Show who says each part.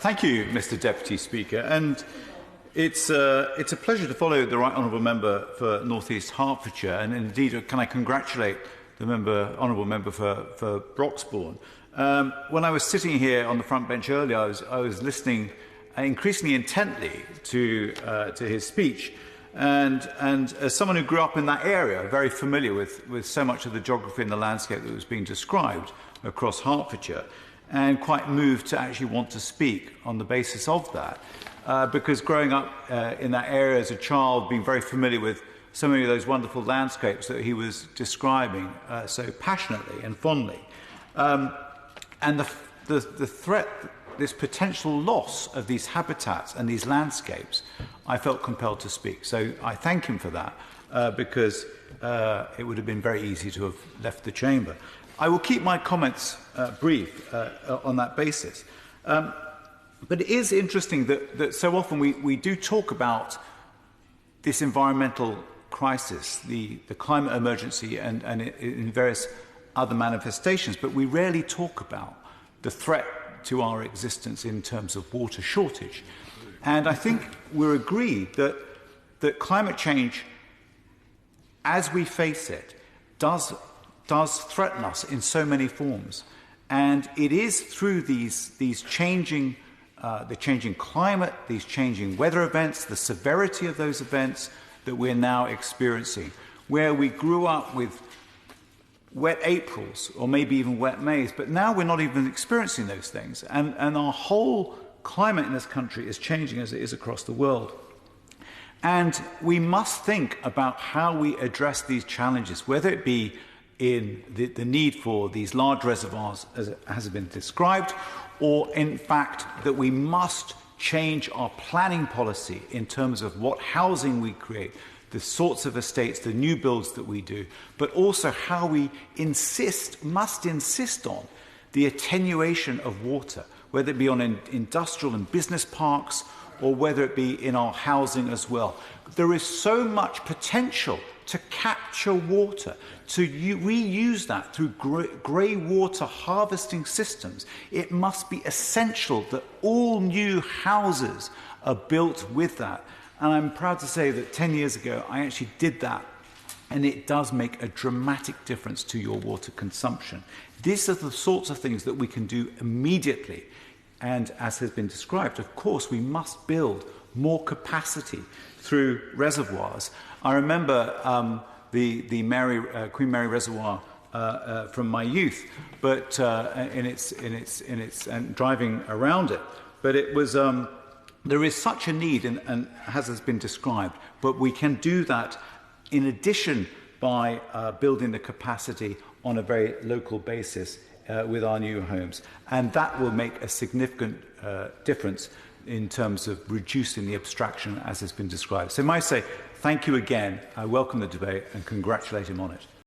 Speaker 1: Thank you, Mr. Deputy Speaker. And it's a pleasure to follow the Right Honourable Member for North East Hertfordshire. And indeed, can I congratulate the Honourable Member for Broxbourne. When I was sitting here on the front bench earlier, I was listening increasingly intently to his speech. And as someone who grew up in that area, very familiar with so much of the geography and the landscape that was being described across Hertfordshire, and quite moved to actually want to speak on the basis of that. Because growing up in that area as a child, being very familiar with so many of those wonderful landscapes that he was describing so passionately and fondly. And the threat, this potential loss of these habitats and these landscapes, I felt compelled to speak. So I thank him for that, because it would have been very easy to have left the chamber. I will keep my comments brief on that basis. But it is interesting that so often we do talk about this environmental crisis, the climate emergency and in various other manifestations, but we rarely talk about the threat to our existence in terms of water shortage. And I think we're agreed that climate change, as we face it, does threaten us in so many forms. And it is through these changing the changing climate, these changing weather events, the severity of those events that we're now experiencing, where we grew up with wet Aprils or maybe even wet Mays, but now we're not even experiencing those things. And our whole climate in this country is changing as it is across the world. And we must think about how we address these challenges, whether it be in the need for these large reservoirs, as it has been described, or in fact that we must change our planning policy in terms of what housing we create, the sorts of estates, the new builds that we do, but also how we must insist on the attenuation of water, whether it be on industrial and business parks or whether it be in our housing as well. There is so much potential to capture water, to reuse that through grey water harvesting systems. It must be essential that all new houses are built with that. And I'm proud to say that 10 years ago, I actually did that. And it does make a dramatic difference to your water consumption. These are the sorts of things that we can do immediately. And as has been described, of course, we must build more capacity through reservoirs. I remember the Queen Mary Reservoir from my youth, but and driving around it. But it was there is such a need, and as has been described, but we can do that in addition by building the capacity on a very local basis with our new homes, and that will make a significant difference in terms of reducing the abstraction as has been described. So I say thank you again. I welcome the debate and congratulate him on it.